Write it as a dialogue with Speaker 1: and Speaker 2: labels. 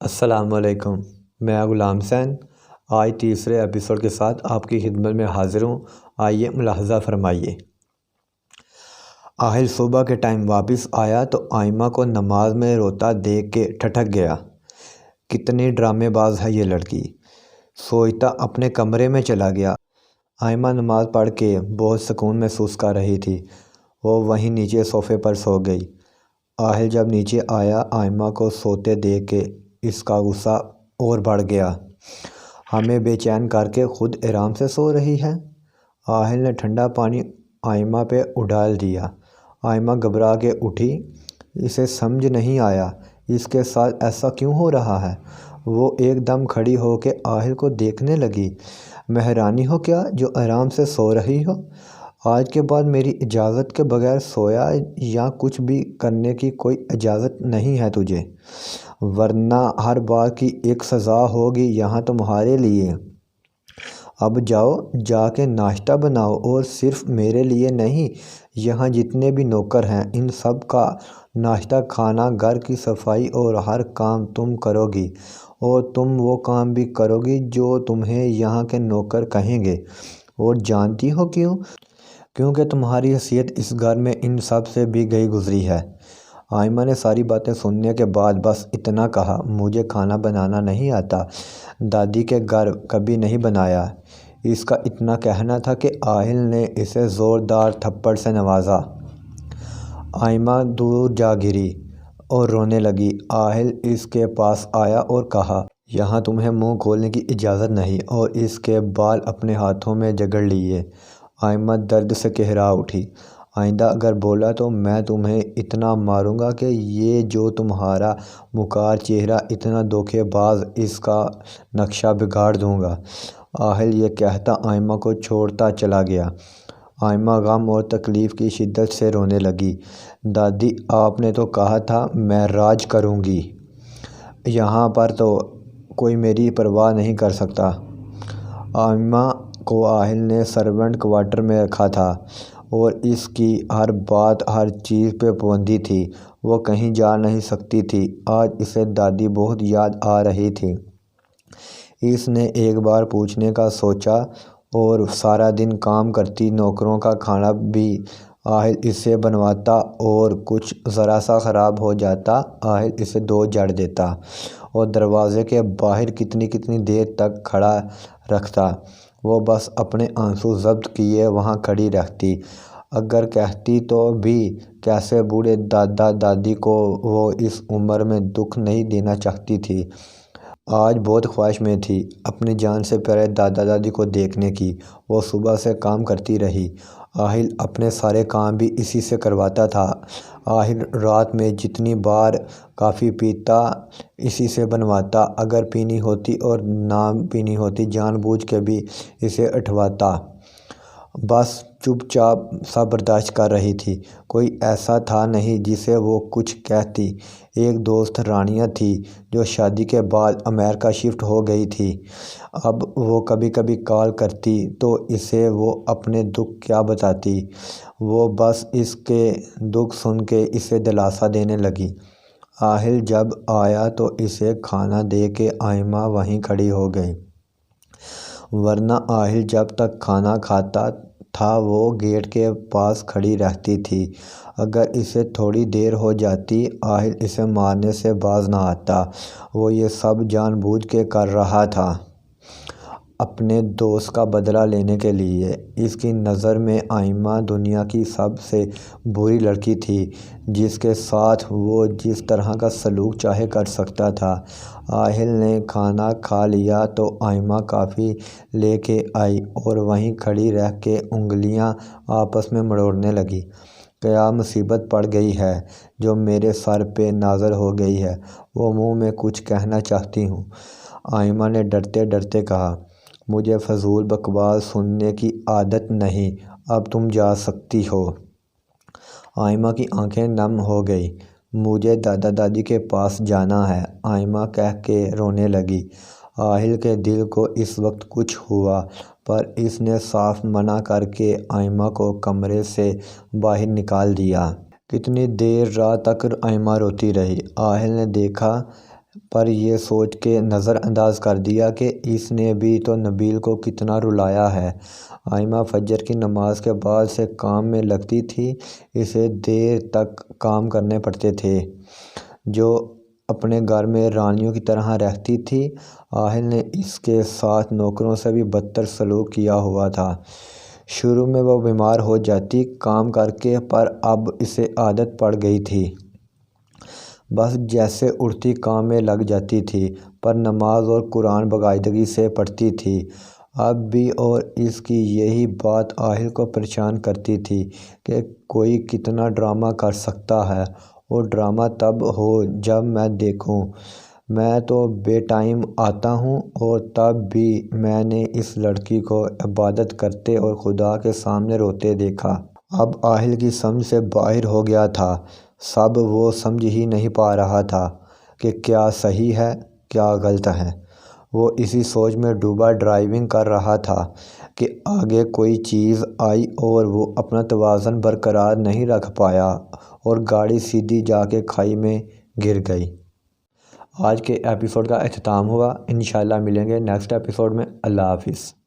Speaker 1: السلام علیکم، میں غلام حسین آج تیسرے ایپیسوڈ کے ساتھ آپ کی خدمت میں حاضر ہوں۔ آئیے ملاحظہ فرمائیے۔ آہل صبح کے ٹائم واپس آیا تو آئمہ کو نماز میں روتا دیکھ کے ٹھٹک گیا۔ کتنی ڈرامے باز ہے یہ لڑکی، سوچتا اپنے کمرے میں چلا گیا۔ آئمہ نماز پڑھ کے بہت سکون محسوس کر رہی تھی۔ وہ وہیں نیچے صوفے پر سو گئی۔ آہل جب نیچے آیا، آئمہ کو سوتے دیکھ کے اس کا غصہ اور بڑھ گیا۔ ہمیں بے چین کر کے خود آرام سے سو رہی ہے۔ آہل نے ٹھنڈا پانی آئمہ پہ اڈال دیا۔ آئمہ گھبرا کے اٹھی۔ اسے سمجھ نہیں آیا اس کے ساتھ ایسا کیوں ہو رہا ہے۔ وہ ایک دم کھڑی ہو کے آہل کو دیکھنے لگی۔ مہربانی ہو کیا جو آرام سے سو رہی ہو؟ آج کے بعد میری اجازت کے بغیر سویا یا کچھ بھی کرنے کی کوئی اجازت نہیں ہے تجھے، ورنہ ہر بات کی ایک سزا ہوگی یہاں تمہارے لیے۔ اب جاؤ، جا کے ناشتہ بناؤ، اور صرف میرے لیے نہیں، یہاں جتنے بھی نوکر ہیں ان سب کا ناشتہ، کھانا، گھر کی صفائی اور ہر کام تم کرو گی، اور تم وہ کام بھی کرو گی جو تمہیں یہاں کے نوکر کہیں گے۔ اور جانتی ہو کیوں؟ کیونکہ تمہاری حیثیت اس گھر میں ان سب سے بھی گئی گزری ہے۔ آئمہ نے ساری باتیں سننے کے بعد بس اتنا کہا، مجھے کھانا بنانا نہیں آتا، دادی کے گھر کبھی نہیں بنایا۔ اس کا اتنا کہنا تھا کہ آہل نے اسے زوردار تھپڑ سے نوازا۔ آئمہ دور جا گری اور رونے لگی۔ آہل اس کے پاس آیا اور کہا، یہاں تمہیں منہ کھولنے کی اجازت نہیں، اور اس کے بال اپنے ہاتھوں میں جگڑ لیے۔ آئمہ درد سے قہرا اٹھی۔ آئندہ اگر بولا تو میں تمہیں اتنا ماروں گا کہ یہ جو تمہارا مکار چہرہ اتنا دھوکے باز، اس کا نقشہ بگاڑ دوں گا۔ آہل یہ کہتا آئمہ کو چھوڑتا چلا گیا۔ آئمہ غم اور تکلیف کی شدت سے رونے لگی۔ دادی، آپ نے تو کہا تھا میں راج کروں گی، یہاں پر تو کوئی میری پرواہ نہیں کر سکتا۔ آئمہ کو آہل نے سرونٹ کوارٹر میں رکھا تھا اور اس کی ہر بات ہر چیز پہ پابندی تھی۔ وہ کہیں جا نہیں سکتی تھی۔ آج اسے دادی بہت یاد آ رہی تھی۔ اس نے ایک بار پوچھنے کا سوچا، اور سارا دن کام کرتی نوکروں کا کھانا بھی آہل اسے بنواتا، اور کچھ ذرا سا خراب ہو جاتا آہل اسے دھو جھاڑ دیتا، اور دروازے کے باہر کتنی کتنی دیر تک کھڑا رکھتا۔ وہ بس اپنے آنسو ضبط کیے وہاں کھڑی رہتی۔ اگر کہتی تو بھی کیسے بوڑھے دادا دادی کو وہ اس عمر میں دکھ نہیں دینا چاہتی تھی۔ آج بہت خواہش میں تھی اپنی جان سے پیارے دادا دادی کو دیکھنے کی۔ وہ صبح سے کام کرتی رہی۔ آہل اپنے سارے کام بھی اسی سے کرواتا تھا۔ آہل رات میں جتنی بار کافی پیتا اسی سے بنواتا، اگر پینی ہوتی اور نہ پینی ہوتی جان بوجھ کے بھی اسے اٹھواتا۔ بس چپ چاپ سب برداشت کر رہی تھی۔ کوئی ایسا تھا نہیں جسے وہ کچھ کہتی۔ ایک دوست رانیہ تھی جو شادی کے بعد امریکہ شفٹ ہو گئی تھی۔ اب وہ کبھی کبھی کال کرتی تو اسے وہ اپنے دکھ کیا بتاتی۔ وہ بس اس کے دکھ سن کے اسے دلاسا دینے لگی۔ آہل جب آیا تو اسے کھانا دے کے آئمہ وہیں کھڑی ہو گئی، ورنہ آہل جب تک کھانا کھاتا تھا وہ گیٹ کے پاس کھڑی رہتی تھی۔ اگر اسے تھوڑی دیر ہو جاتی آہل اسے مارنے سے باز نہ آتا۔ وہ یہ سب جان بوجھ کے کر رہا تھا، اپنے دوست کا بدلہ لینے کے لیے۔ اس کی نظر میں آئمہ دنیا کی سب سے بری لڑکی تھی جس کے ساتھ وہ جس طرح کا سلوک چاہے کر سکتا تھا۔ آہل نے کھانا کھا لیا تو آئمہ کافی لے کے آئی اور وہیں کھڑی رہ کے انگلیاں آپس میں مروڑنے لگی۔ کیا مصیبت پڑ گئی ہے جو میرے سر پہ نازل ہو گئی ہے؟ وہ منہ میں کچھ کہنا چاہتی ہوں۔ آئمہ نے ڈرتے ڈرتے کہا، مجھے فضول بکواس سننے کی عادت نہیں، اب تم جا سکتی ہو۔ آئمہ کی آنکھیں نم ہو گئی۔ مجھے دادا دادی کے پاس جانا ہے، آئمہ کہہ کے رونے لگی۔ آہل کے دل کو اس وقت کچھ ہوا، پر اس نے صاف منع کر کے آئمہ کو کمرے سے باہر نکال دیا۔ کتنی دیر رات تک آئمہ روتی رہی۔ آہل نے دیکھا پر یہ سوچ کے نظر انداز کر دیا کہ اس نے بھی تو نبیل کو کتنا رلایا ہے۔ آئمہ فجر کی نماز کے بعد سے کام میں لگتی تھی، اسے دیر تک کام کرنے پڑتے تھے، جو اپنے گھر میں رانیوں کی طرح رہتی تھی۔ آہل نے اس کے ساتھ نوکروں سے بھی بدتر سلوک کیا ہوا تھا۔ شروع میں وہ بیمار ہو جاتی کام کر کے، پر اب اسے عادت پڑ گئی تھی، بس جیسے اٹھتی کام میں لگ جاتی تھی، پر نماز اور قرآن باقاعدگی سے پڑھتی تھی اب بھی۔ اور اس کی یہی بات آہل کو پریشان کرتی تھی کہ کوئی کتنا ڈرامہ کر سکتا ہے، اور ڈرامہ تب ہو جب میں دیکھوں، میں تو بے ٹائم آتا ہوں، اور تب بھی میں نے اس لڑکی کو عبادت کرتے اور خدا کے سامنے روتے دیکھا۔ اب آہل کی سمجھ سے باہر ہو گیا تھا سب، وہ سمجھ ہی نہیں پا رہا تھا کہ کیا صحیح ہے کیا غلط ہے۔ وہ اسی سوچ میں ڈوبا ڈرائیونگ کر رہا تھا کہ آگے کوئی چیز آئی اور وہ اپنا توازن برقرار نہیں رکھ پایا اور گاڑی سیدھی جا کے کھائی میں گر گئی۔ آج کے ایپیسوڈ کا اختتام ہوا۔ انشاءاللہ ملیں گے نیکسٹ ایپیسوڈ میں۔ اللہ حافظ۔